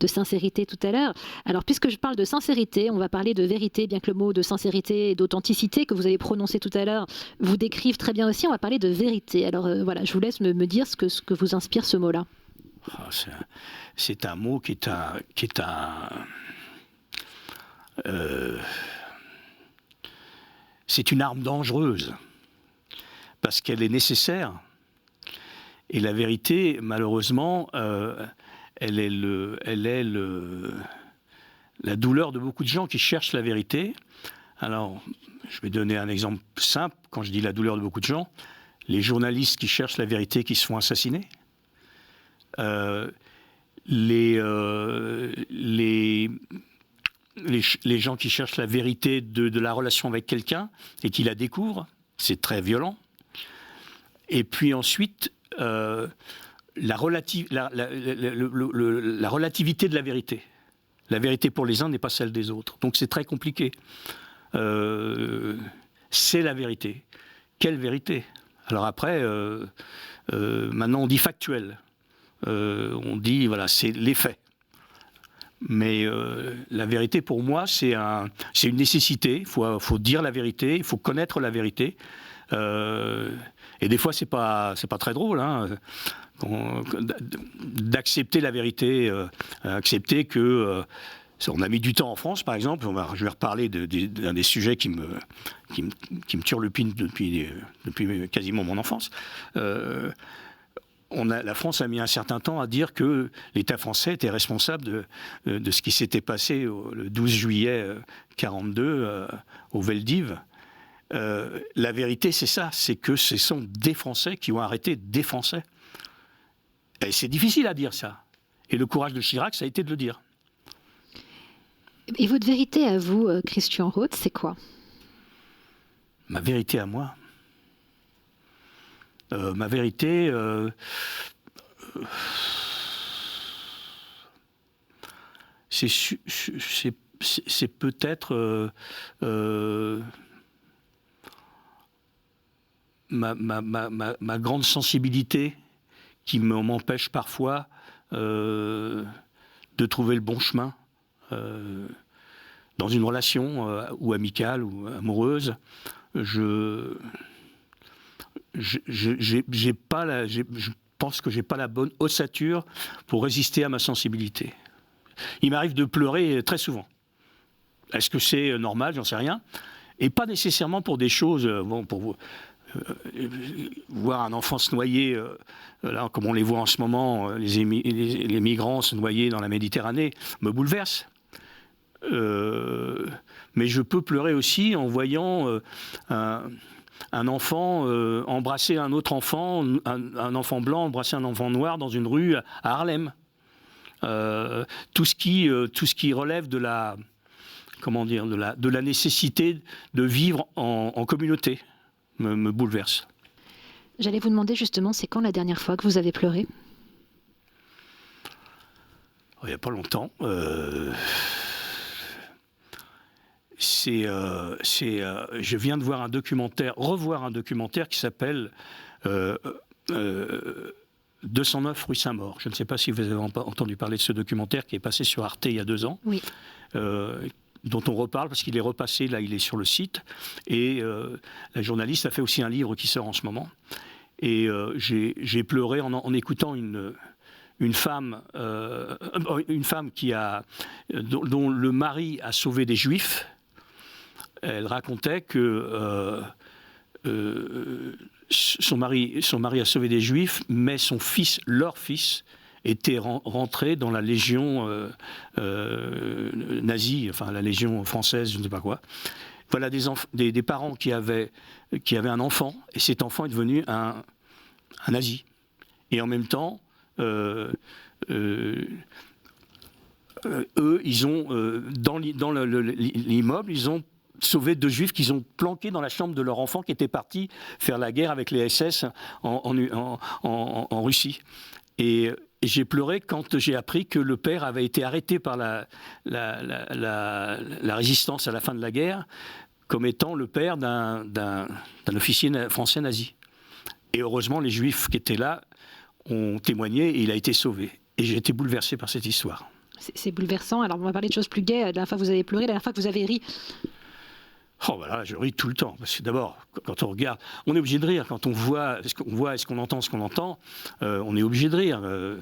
sincérité tout à l'heure. Alors, puisque je parle de sincérité, on va parler de vérité, bien que le mot de sincérité et d'authenticité que vous avez prononcé tout à l'heure vous décrive très bien aussi. On va parler de vérité. Alors voilà, je vous laisse me dire ce que vous inspire ce mot-là. C'est un mot qui est c'est une arme dangereuse, parce qu'elle est nécessaire. Et la vérité, malheureusement, elle est la douleur de beaucoup de gens qui cherchent la vérité. Alors, je vais donner un exemple simple. Quand je dis la douleur de beaucoup de gens, les journalistes qui cherchent la vérité qui se font assassiner, les gens qui cherchent la vérité de la relation avec quelqu'un et qui la découvrent, c'est très violent. Et puis ensuite, la relativité de la vérité. La vérité pour les uns n'est pas celle des autres. Donc c'est très compliqué. C'est la vérité. Quelle vérité? Alors après, maintenant on dit factuel. On dit, voilà, c'est les faits. Mais la vérité, pour moi, c'est une nécessité. Il faut dire la vérité, il faut connaître la vérité. Et des fois, c'est pas très drôle, hein, d'accepter la vérité, accepter que... on a mis du temps en France, par exemple. Je vais reparler d'un des sujets qui me turlupine depuis quasiment mon enfance. la France a mis un certain temps à dire que l'État français était responsable de ce qui s'était passé le 12 juillet 1942 au Veldiv. La vérité, c'est ça, c'est que ce sont des Français qui ont arrêté des Français. Et c'est difficile à dire ça. Et le courage de Chirac, ça a été de le dire. Et votre vérité à vous, Christian Roth, c'est quoi ? Ma vérité à moi ? Ma vérité, c'est peut-être ma grande sensibilité qui m'empêche parfois de trouver le bon chemin dans une relation ou amicale ou amoureuse. Je pense que j'ai pas la bonne ossature pour résister à ma sensibilité. Il m'arrive de pleurer très souvent. Est-ce que c'est normal ? J'en sais rien. Et pas nécessairement pour des choses... pour voir un enfant se noyer, là, comme on les voit en ce moment, les migrants se noyer dans la Méditerranée, me bouleverse. Mais je peux pleurer aussi en voyant un enfant embrasser un autre enfant, un enfant blanc embrasser un enfant noir dans une rue à Harlem. Tout ce qui relève de la nécessité de vivre en communauté me bouleverse. J'allais vous demander justement, c'est quand la dernière fois que vous avez pleuré ? Il n'y a pas longtemps. Je viens de voir revoir un documentaire qui s'appelle 209 rue Saint-Maur. Je ne sais pas si vous avez entendu parler de ce documentaire qui est passé sur Arte il y a 2 ans. Oui. Dont on reparle parce qu'il est repassé, là il est sur le site. Et la journaliste a fait aussi un livre qui sort en ce moment. Et j'ai pleuré en écoutant une femme dont le mari a sauvé des Juifs. Elle racontait que son mari a sauvé des Juifs, mais leur fils, était rentré dans la légion nazie, enfin la légion française, je ne sais pas quoi. Voilà des parents qui avaient un enfant, et cet enfant est devenu un nazi. Et en même temps, eux, ils ont, dans l'immeuble, ils ont sauvé 2 Juifs qu'ils ont planqués dans la chambre de leur enfant qui était parti faire la guerre avec les SS en Russie. Et j'ai pleuré quand j'ai appris que le père avait été arrêté par la résistance à la fin de la guerre comme étant le père d'un officier français nazi. Et heureusement, les Juifs qui étaient là ont témoigné et il a été sauvé. Et j'ai été bouleversé par cette histoire. C'est bouleversant. Alors, on va parler de choses plus gaies. La dernière fois que vous avez pleuré, la dernière fois que vous avez ri. Oh ben là, je ris tout le temps. Parce que d'abord, quand on regarde, on est obligé de rire. Quand on voit, est-ce qu'on entend ce qu'on entend, on est obligé de rire. Le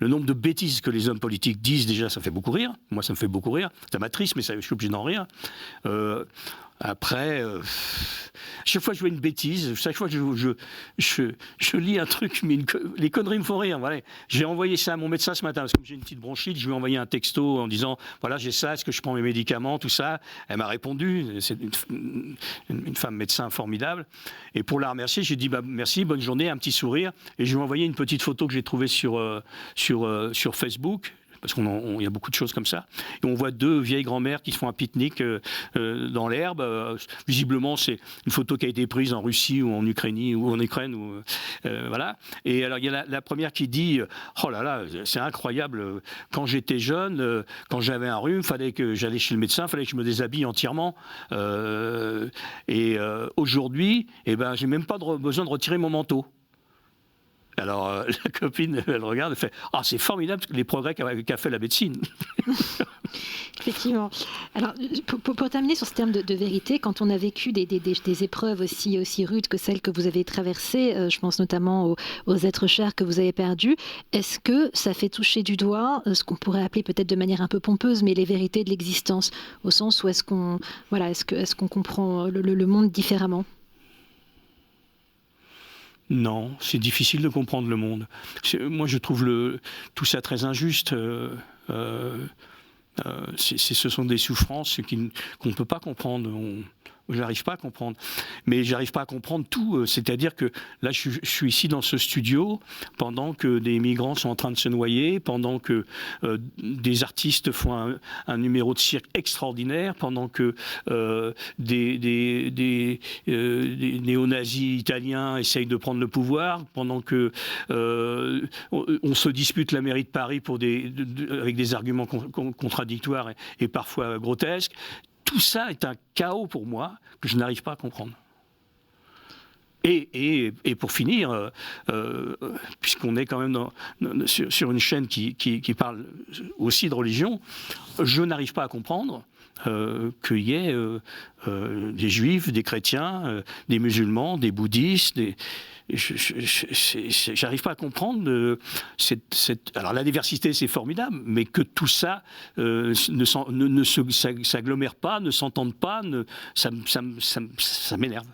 nombre de bêtises que les hommes politiques disent, déjà, ça fait beaucoup rire. Moi, ça me fait beaucoup rire. Ça m'attriste, mais je suis obligé d'en rire. Après, chaque fois que je vois une bêtise, chaque fois que je lis un truc, mais les conneries me font rire. Voilà. J'ai envoyé ça à mon médecin ce matin, parce que j'ai une petite bronchite, je lui ai envoyé un texto en disant, voilà, j'ai ça, est-ce que je prends mes médicaments, tout ça. Elle m'a répondu, c'est une femme médecin formidable. Et pour la remercier, j'ai dit, merci, bonne journée, un petit sourire. Et je lui ai envoyé une petite photo que j'ai trouvée sur Facebook. Parce qu'il y a beaucoup de choses comme ça. Et on voit 2 vieilles grand-mères qui font un pique-nique dans l'herbe. Visiblement, c'est une photo qui a été prise en Russie ou en Ukraine. Voilà. Et alors, il y a la première qui dit « Oh là là, c'est incroyable. Quand j'étais jeune, quand j'avais un rhume, fallait que j'allais chez le médecin, fallait que je me déshabille entièrement. Aujourd'hui, j'ai même pas besoin de retirer mon manteau. » Alors, la copine, elle regarde, elle fait « Ah, c'est formidable les progrès qu'a fait la médecine !» Effectivement. Alors, pour terminer sur ce terme de vérité, quand on a vécu des épreuves aussi rudes que celles que vous avez traversées, je pense notamment aux êtres chers que vous avez perdus, est-ce que ça fait toucher du doigt ce qu'on pourrait appeler peut-être de manière un peu pompeuse, mais les vérités de l'existence, au sens où est-ce qu'on comprend le monde différemment ? Non, c'est difficile de comprendre le monde. Moi, je trouve tout ça très injuste. Ce sont des souffrances qu'on ne peut pas comprendre. Je n'arrive pas à comprendre. Mais j'arrive pas à comprendre tout. C'est-à-dire que là, je suis ici dans ce studio pendant que des migrants sont en train de se noyer, pendant que des artistes font un numéro de cirque extraordinaire, pendant que des néo-nazis italiens essayent de prendre le pouvoir, pendant que on se dispute la mairie de Paris avec des arguments contradictoires et parfois grotesques. Tout ça est un chaos pour moi que je n'arrive pas à comprendre. Et pour finir, puisqu'on est quand même sur une chaîne qui parle aussi de religion, je n'arrive pas à comprendre qu'il y ait des juifs, des chrétiens, des musulmans, des bouddhistes, j'arrive pas à comprendre alors la diversité c'est formidable, mais que tout ça ne s'agglomère pas, ne s'entende pas, ça m'énerve.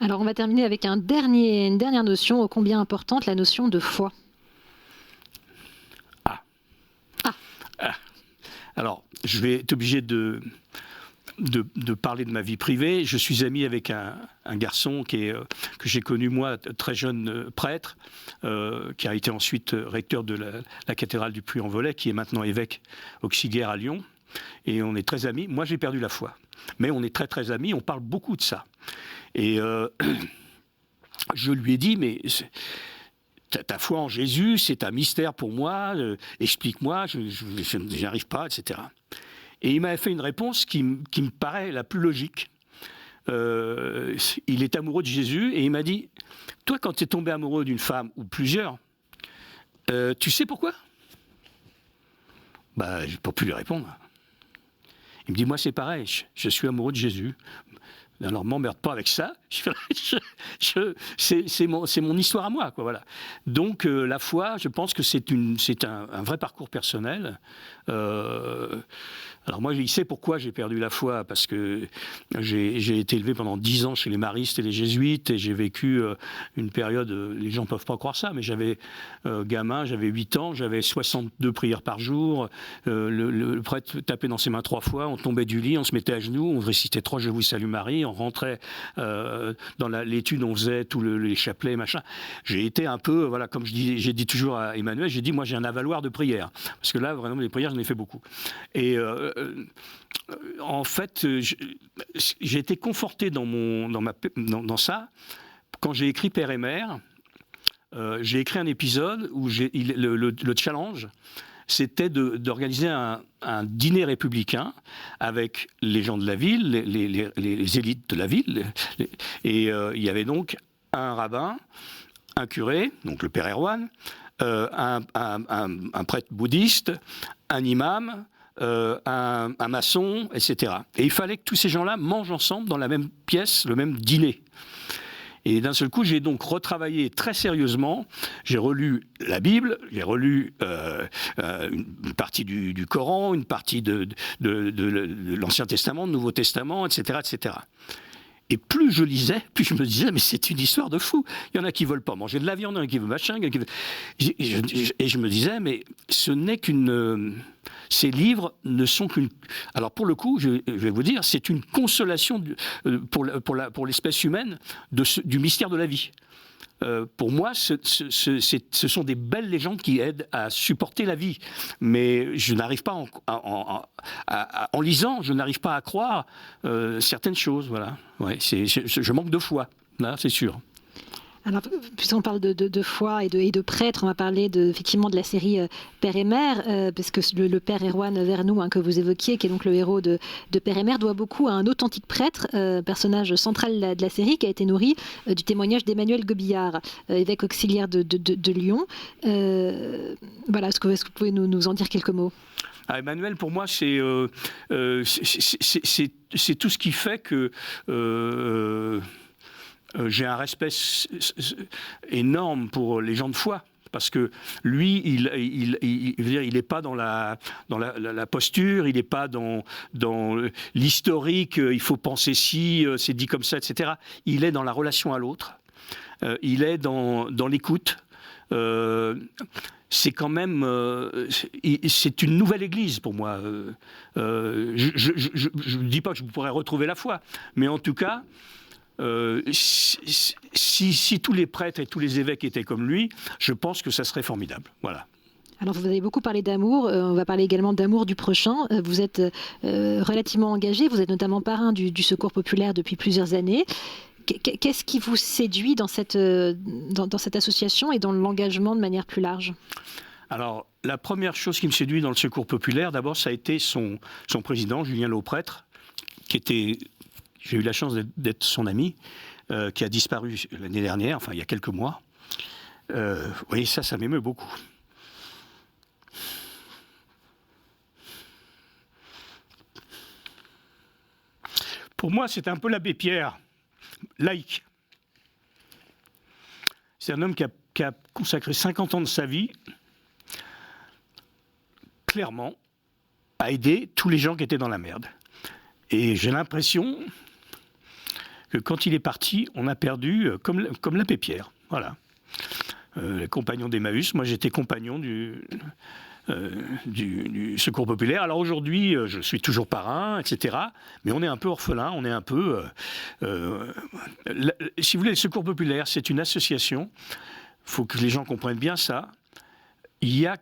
Alors on va terminer avec une dernière notion ô combien importante, la notion de foi. Alors je vais être obligé de parler de ma vie privée. Je suis ami avec un garçon que j'ai connu moi, très jeune prêtre, qui a été ensuite recteur de la cathédrale du Puy-en-Velay, qui est maintenant évêque auxiliaire à Lyon. Et on est très amis. Moi, j'ai perdu la foi. Mais on est très très amis, on parle beaucoup de ça. Et je lui ai dit, mais ta foi en Jésus, c'est un mystère pour moi, explique-moi, je n'y arrive pas, etc. Et il m'a fait une réponse qui me paraît la plus logique. Il est amoureux de Jésus et il m'a dit, toi quand tu es tombé amoureux d'une femme ou plusieurs, tu sais pourquoi ? Je ne peux plus lui répondre. Il me dit, moi c'est pareil, je suis amoureux de Jésus. Alors m'emmerde pas avec ça. C'est mon histoire à moi, quoi. Voilà. Donc la foi, je pense que c'est un vrai parcours personnel. Alors moi, il sait pourquoi j'ai perdu la foi, parce que j'ai été élevé pendant 10 ans chez les maristes et les jésuites, et j'ai vécu une période, les gens ne peuvent pas croire ça, mais j'avais gamin, j'avais 8 ans, j'avais 62 prières par jour, le prêtre tapait dans ses mains 3 fois, on tombait du lit, on se mettait à genoux, on récitait 3 Je vous salue Marie, on rentrait dans l'étude, on faisait tous les chapelets, machin. J'ai été un peu, voilà, comme j'ai dit toujours à Emmanuel, j'ai dit, moi j'ai un avaloir de prières, parce que là, vraiment, les prières, j'en ai fait beaucoup. Et en fait, j'ai été conforté dans ça. Quand j'ai écrit Père et Mère, j'ai écrit un épisode où le challenge, c'était d'organiser un dîner républicain avec les gens de la ville, les élites de la ville. Et il y avait donc un rabbin, un curé, donc le Père Erwan, un prêtre bouddhiste, un imam, un maçon, etc. Et il fallait que tous ces gens-là mangent ensemble dans la même pièce, le même dîner. Et d'un seul coup, j'ai donc retravaillé très sérieusement. J'ai relu la Bible, j'ai relu une partie du Coran, une partie de l'Ancien Testament, du Nouveau Testament, etc., etc. Et plus je lisais, plus je me disais, mais c'est une histoire de fou. Il y en a qui ne veulent pas manger de la viande, il y en a qui veulent machin. Et je me disais, mais ce n'est ces livres ne sont qu'une... Alors pour le coup, je vais vous dire, c'est une consolation pour l'espèce humaine du mystère de la vie. Pour moi, ce sont des belles légendes qui aident à supporter la vie. Mais je n'arrive pas, en lisant, je n'arrive pas à croire certaines choses. Voilà. Ouais, je manque de foi, là, c'est sûr. Alors, puisqu'on parle de foi et de prêtre, on va parler effectivement de la série Père et Mère, parce que le Père Erwan Vernou, que vous évoquiez, qui est donc le héros de Père et Mère, doit beaucoup à un authentique prêtre, personnage central de la série, qui a été nourri du témoignage d'Emmanuel Gobillard, évêque auxiliaire de Lyon. Voilà, est-ce que vous pouvez nous en dire quelques mots ? Emmanuel, pour moi, c'est tout ce qui fait que... j'ai un respect énorme pour les gens de foi, parce que lui, il n'est pas dans la posture, il n'est pas dans l'historique, il faut penser si, c'est dit comme ça, etc. Il est dans la relation à l'autre, il est dans l'écoute. C'est quand même, c'est une nouvelle église pour moi. Je ne dis pas que je pourrais retrouver la foi, mais en tout cas, si tous les prêtres et tous les évêques étaient comme lui, je pense que ça serait formidable. Voilà. Alors, vous avez beaucoup parlé d'amour, on va parler également d'amour du prochain. Vous êtes relativement engagé, vous êtes notamment parrain du Secours populaire depuis plusieurs années. Qu'est-ce qui vous séduit dans cette association et dans l'engagement de manière plus large ? Alors, la première chose qui me séduit dans le Secours populaire, d'abord, ça a été son président, Julien Lauprêtre, qui était, j'ai eu la chance d'être son ami, qui a disparu l'année dernière, enfin il y a quelques mois. Vous voyez, ça m'émeut beaucoup. Pour moi, c'est un peu l'abbé Pierre, laïque. C'est un homme qui a consacré 50 ans de sa vie, clairement, à aider tous les gens qui étaient dans la merde. Et j'ai l'impression que quand il est parti, on a perdu comme l'abbé Pierre. Voilà. Les compagnons d'Emmaüs, moi j'étais compagnon du Secours populaire. Alors aujourd'hui, je suis toujours parrain, etc. Mais on est un peu orphelin, on est un peu... si vous voulez, le Secours populaire, c'est une association. Il faut que les gens comprennent bien ça. Il y a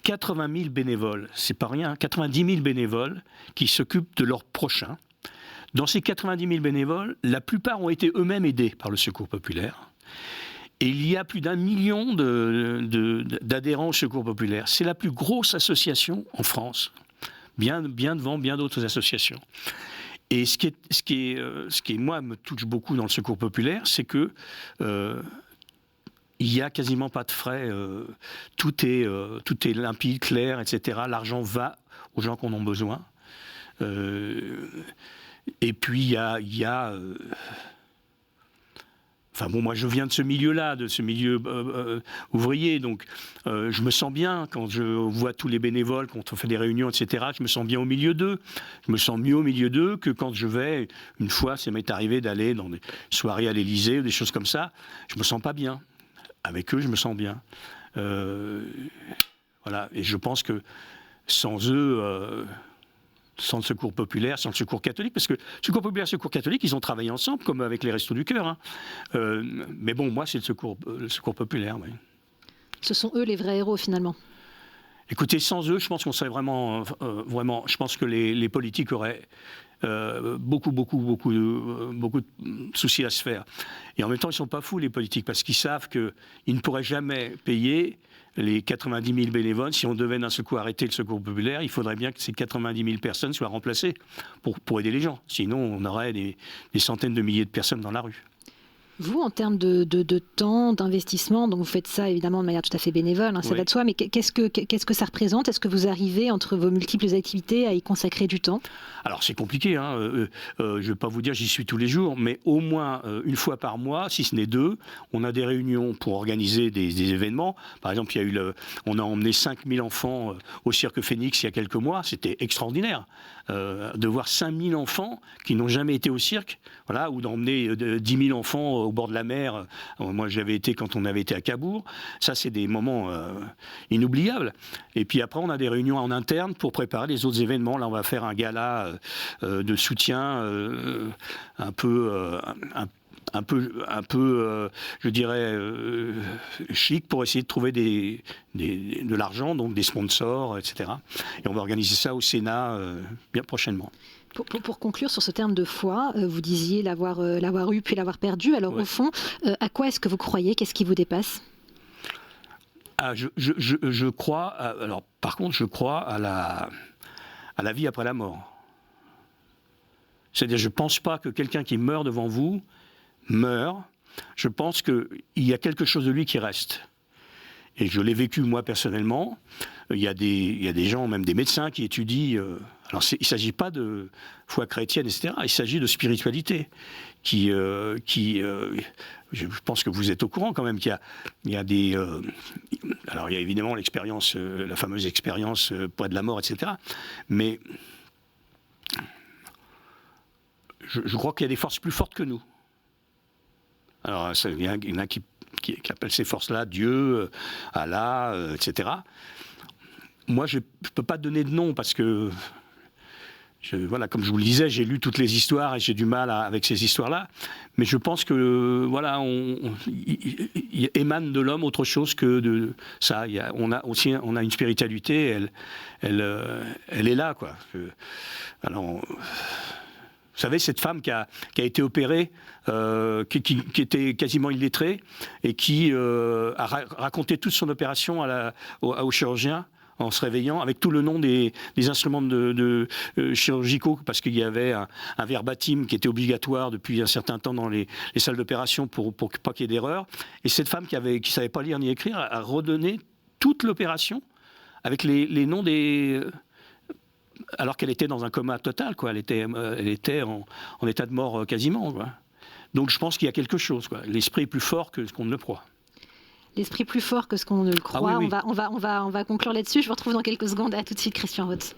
80 000 bénévoles, c'est pas rien, 90 000 bénévoles qui s'occupent de leurs prochains. Dans ces 90 000 bénévoles, la plupart ont été eux-mêmes aidés par le Secours populaire. Et il y a plus d'1 million d'adhérents au Secours populaire. C'est la plus grosse association en France, bien devant bien d'autres associations. Et ce qui moi me touche beaucoup dans le Secours populaire, c'est que il n'y a quasiment pas de frais. Tout est limpide, clair, etc. L'argent va aux gens qui en ont besoin. Et puis il y a enfin bon, moi je viens de ce milieu-là, de ce milieu ouvrier, donc je me sens bien quand je vois tous les bénévoles, quand on fait des réunions, etc. Je me sens bien au milieu d'eux. Je me sens mieux au milieu d'eux que quand je vais, une fois, ça m'est arrivé d'aller dans des soirées à l'Élysée ou des choses comme ça. Je me sens pas bien. Avec eux, je me sens bien. Voilà, et je pense que sans eux... sans le Secours populaire, sans le Secours catholique, parce que le Secours populaire et le Secours catholique, ils ont travaillé ensemble, comme avec les Restos du Cœur. Hein. Mais bon, moi, c'est le Secours populaire. Oui. Ce sont eux les vrais héros, finalement. Écoutez, sans eux, je pense qu'on serait vraiment... je pense que les politiques auraient beaucoup de soucis à se faire. Et en même temps, ils ne sont pas fous, les politiques, parce qu'ils savent qu'ils ne pourraient jamais payer les 90 000 bénévoles. Si on devait d'un seul coup arrêter le Secours populaire, il faudrait bien que ces 90 000 personnes soient remplacées pour aider les gens. Sinon, on aurait des centaines de milliers de personnes dans la rue. Vous, en termes de temps, d'investissement, donc vous faites ça évidemment de manière tout à fait bénévole, hein, ça va de soi, mais qu'est-ce que ça représente ? Est-ce que vous arrivez, entre vos multiples activités, à y consacrer du temps ? Alors c'est compliqué, hein. Je ne vais pas vous dire j'y suis tous les jours, mais au moins une fois par mois, si ce n'est 2, on a des réunions pour organiser des événements. Par exemple, on a emmené 5000 enfants au Cirque Phénix il y a quelques mois, c'était extraordinaire. De voir 5000 enfants qui n'ont jamais été au cirque, voilà, ou d'emmener 10 000 enfants au bord de la mer. Moi, j'avais été quand on avait été à Cabourg. Ça, c'est des moments inoubliables. Et puis après, on a des réunions en interne pour préparer les autres événements. Là, on va faire un gala de soutien un peu, je dirais, chic pour essayer de trouver de l'argent, donc des sponsors, etc. Et on va organiser ça au Sénat bien prochainement. Pour conclure sur ce terme de foi, vous disiez l'avoir eu puis l'avoir perdu. Alors au fond, à quoi est-ce que vous croyez ? Qu'est-ce qui vous dépasse ? Je crois. Alors par contre, je crois à la vie après la mort. C'est-à-dire, je ne pense pas que quelqu'un qui meurt devant vous meurt. Je pense qu'il y a quelque chose de lui qui reste. Et je l'ai vécu moi personnellement. Il y a des gens, même des médecins, qui étudient. Alors, il ne s'agit pas de foi chrétienne, etc. Il s'agit de spiritualité. Je pense que vous êtes au courant quand même qu'il y a des. Alors, il y a évidemment l'expérience, la fameuse expérience près de la mort, etc. Mais je crois qu'il y a des forces plus fortes que nous. Alors, il y en a qui appellent ces forces-là Dieu, Allah, etc. Moi, je ne peux pas donner de nom parce que, voilà, comme je vous le disais, j'ai lu toutes les histoires et j'ai du mal avec ces histoires-là. Mais je pense que, voilà, il émane de l'homme autre chose que de ça. On a une spiritualité, elle est là, quoi. Alors, vous savez, cette femme qui a été opérée, qui était quasiment illettrée et qui a raconté toute son opération au chirurgien, en se réveillant, avec tout le nom des instruments chirurgicaux, parce qu'il y avait un verbatim qui était obligatoire depuis un certain temps dans les salles d'opération pour pas qu'il y ait d'erreur. Et cette femme qui savait pas lire ni écrire a redonné toute l'opération avec les noms des... alors qu'elle était dans un coma total, quoi. Elle était en état de mort quasiment, quoi. Donc je pense qu'il y a quelque chose, quoi. L'esprit est plus fort que ce qu'on ne le croit. L'esprit plus fort que ce qu'on ne le croit. Ah oui, oui. On va conclure là-dessus. Je vous retrouve dans quelques secondes. À tout de suite, Christian Roth.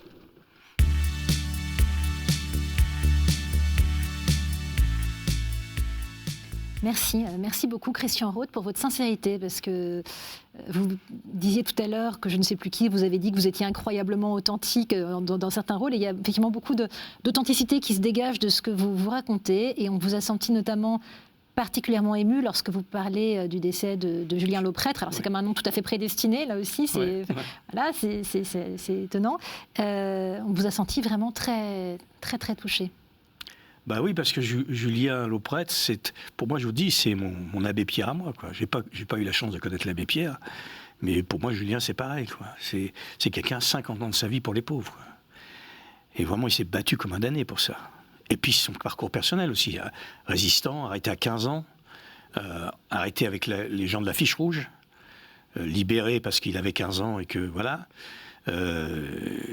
Merci beaucoup Christian Roth pour votre sincérité, parce que vous disiez tout à l'heure que je ne sais plus qui vous avez dit que vous étiez incroyablement authentique dans certains rôles, et il y a effectivement beaucoup d'authenticité qui se dégage de ce que vous racontez, et on vous a senti notamment particulièrement ému lorsque vous parlez du décès de Julien Lauprêtre. Alors c'est comme un nom tout à fait prédestiné, là aussi, c'est étonnant. On vous a senti vraiment très très très touché. Bah oui, parce que Julien Lauprêtre, pour moi, je vous dis, c'est mon abbé Pierre à moi, quoi. J'ai pas eu la chance de connaître l'abbé Pierre, mais pour moi, Julien, c'est pareil, quoi. C'est quelqu'un, 50 ans de sa vie pour les pauvres, quoi. Et vraiment, il s'est battu comme un damné pour ça. Et puis son parcours personnel aussi, résistant, arrêté à 15 ans, arrêté avec les gens de la Fiche Rouge, libéré parce qu'il avait 15 ans et que, voilà,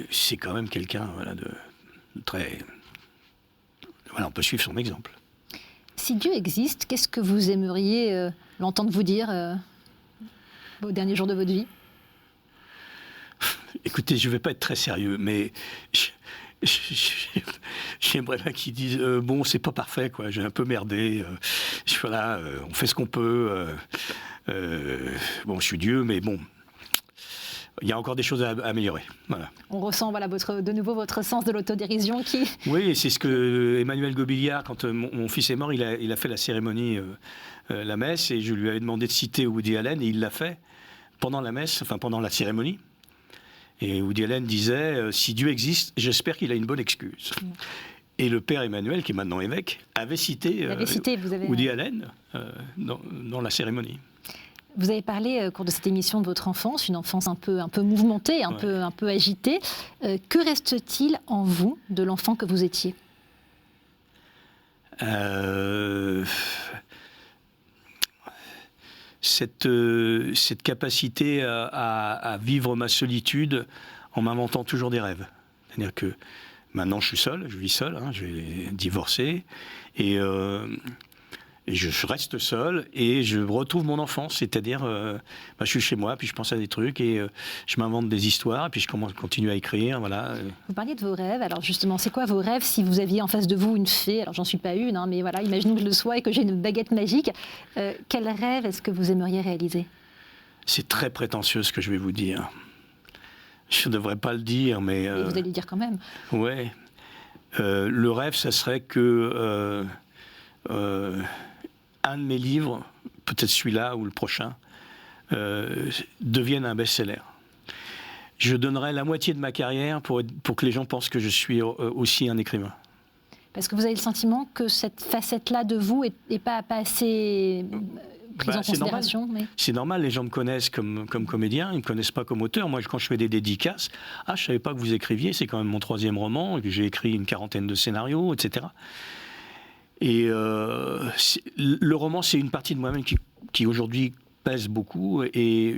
c'est quand même quelqu'un, voilà, de très... Voilà, on peut suivre son exemple. Si Dieu existe, qu'est-ce que vous aimeriez l'entendre vous dire au dernier jour de votre vie ? Écoutez, je ne vais pas être très sérieux, mais j'aimerais bien qu'ils disent bon, c'est pas parfait, quoi. J'ai un peu merdé. Voilà, on fait ce qu'on peut. Bon, je suis Dieu, mais bon. Il y a encore des choses à améliorer. Voilà. On ressent de nouveau votre sens de l'autodérision qui... Oui, c'est ce que Emmanuel Gobillard, quand mon fils est mort, il a fait la cérémonie, la messe, et je lui avais demandé de citer Woody Allen, et il l'a fait pendant la messe, enfin pendant la cérémonie. Et Woody Allen disait si Dieu existe, j'espère qu'il a une bonne excuse. Et le père Emmanuel, qui est maintenant évêque, avait cité Woody Allen dans la cérémonie. Vous avez parlé au cours de cette émission de votre enfance, une enfance un peu mouvementée, un peu agitée. Que reste-t-il en vous de l'enfant que vous étiez ? Cette capacité à vivre ma solitude en m'inventant toujours des rêves. C'est-à-dire que maintenant je suis seul, je vis seul, j'ai divorcé, et je reste seul et je retrouve mon enfance, c'est-à-dire je suis chez moi, puis je pense à des trucs et je m'invente des histoires, et puis je continue à écrire, voilà. Vous parliez de vos rêves, alors justement, c'est quoi vos rêves si vous aviez en face de vous une fée ? Alors j'en suis pas une, mais voilà, imaginons que je le sois et que j'ai une baguette magique. Quel rêve est-ce que vous aimeriez réaliser ? C'est très prétentieux ce que je vais vous dire. Je ne devrais pas le dire, mais... Vous allez le dire quand même. Ouais. Le rêve, ça serait que... un de mes livres, peut-être celui-là ou le prochain, devienne un best-seller. Je donnerais la moitié de ma carrière pour que les gens pensent que je suis aussi un écrivain. Parce que vous avez le sentiment que cette facette-là de vous n'est pas assez prise en considération. C'est normal, les gens me connaissent comme comédien, ils ne me connaissent pas comme auteur. Moi, quand je fais des dédicaces, je ne savais pas que vous écriviez, c'est quand même mon 3e roman, et que j'ai écrit une 40aine de scénarios, etc. Et le roman, c'est une partie de moi-même qui aujourd'hui pèse beaucoup, et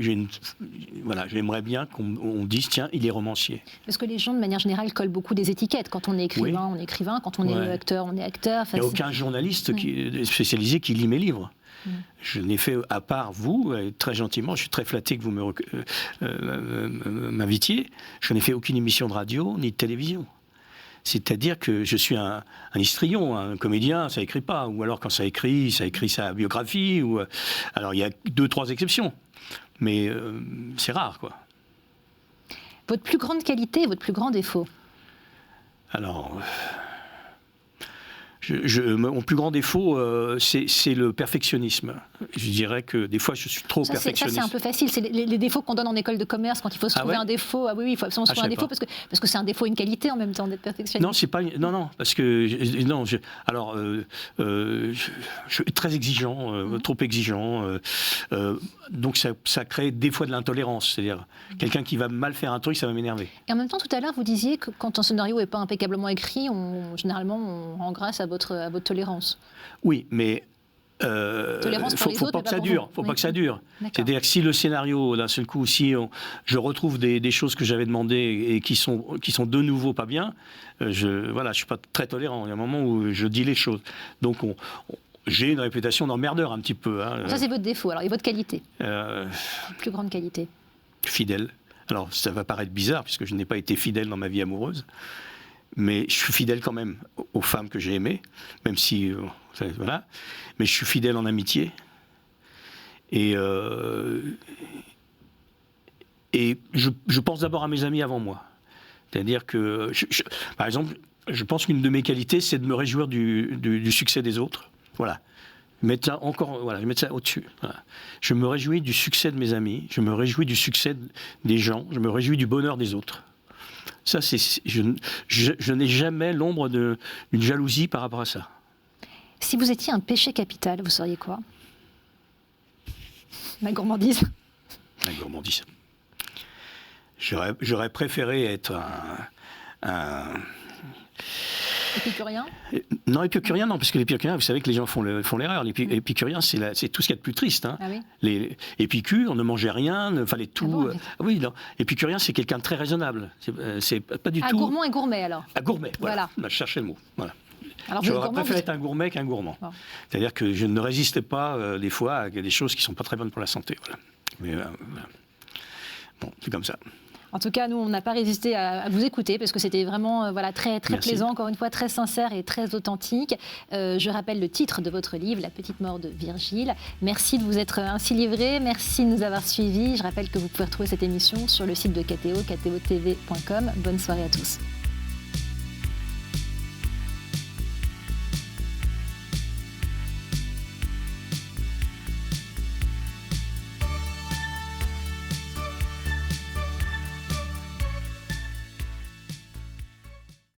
j'aimerais bien qu'on dise tiens, il est romancier. Parce que les gens, de manière générale, collent beaucoup des étiquettes. Quand on est écrivain, on est écrivain. Quand on est acteur, on est acteur. Il n'y a aucun journaliste spécialisé qui lit mes livres. Je n'ai fait, à part vous, très gentiment, je suis très flatté que vous m'invitiez, je n'ai fait aucune émission de radio ni de télévision. C'est-à-dire que je suis un histrion, un comédien, ça écrit pas. Ou alors quand ça écrit sa biographie. Alors il y a 2-3 exceptions, mais c'est rare, quoi. Votre plus grande qualité et votre plus grand défaut? Alors, mon plus grand défaut, c'est le perfectionnisme. Je dirais que des fois, je suis trop perfectionniste. Ça, c'est un peu facile. C'est les défauts qu'on donne en école de commerce quand il faut se trouver un défaut. Ah oui, il faut absolument se trouver un défaut parce que c'est un défaut et une qualité en même temps d'être perfectionniste. Non, c'est pas. Non, parce que je suis très exigeant, trop exigeant. Donc ça crée des fois de l'intolérance. C'est-à-dire quelqu'un qui va mal faire un truc, ça va m'énerver. Et en même temps, tout à l'heure, vous disiez que quand un scénario n'est pas impeccablement écrit, généralement, on rend grâce à votre tolérance. Oui, mais faut pas que ça dure. Faut pas que ça dure. C'est-à-dire que si le scénario, d'un seul coup, je retrouve des choses que j'avais demandées et qui sont de nouveau pas bien, je suis pas très tolérant. Il y a un moment où je dis les choses. Donc j'ai une réputation d'emmerdeur un petit peu. Ça, c'est votre défaut. Alors, et votre qualité? Plus grande qualité? Fidèle. Alors, ça va paraître bizarre puisque je n'ai pas été fidèle dans ma vie amoureuse. Mais je suis fidèle quand même aux femmes que j'ai aimées, même si, voilà. Mais je suis fidèle en amitié. Et je pense d'abord à mes amis avant moi. C'est-à-dire que, par exemple, je pense qu'une de mes qualités, c'est de me réjouir du succès des autres. Voilà. Je vais mettre ça au-dessus. Voilà. Je me réjouis du succès de mes amis, je me réjouis du succès des gens, je me réjouis du bonheur des autres. Ça, je n'ai jamais l'ombre d'une jalousie par rapport à ça. Si vous étiez un péché capital, vous seriez quoi? La gourmandise. La gourmandise. J'aurais préféré être un épicurien? Non, épicurien, non, parce que l'épicurien, vous savez que les gens font l'erreur. L'épicurien, c'est tout ce qu'il y a de plus triste. Hein. Ah oui? Les Épicure, on ne mangeait rien, il fallait tout. Ah bon, oui, non. Épicurien, c'est quelqu'un de très raisonnable. C'est pas du tout. Gourmand et gourmet, alors. Gourmet, voilà. Je cherchais le mot. Voilà. J'aurais préféré être un gourmet qu'un gourmand. Bon. C'est-à-dire que je ne résistais pas, des fois, à des choses qui ne sont pas très bonnes pour la santé. Voilà. Mais voilà. Bon, c'est comme ça. En tout cas, nous, on n'a pas résisté à vous écouter parce que c'était vraiment très, très plaisant, encore une fois, très sincère et très authentique. Je rappelle le titre de votre livre, La petite mort de Virgile. Merci de vous être ainsi livré. Merci de nous avoir suivis. Je rappelle que vous pouvez retrouver cette émission sur le site de KTO, ktotv.com. Bonne soirée à tous.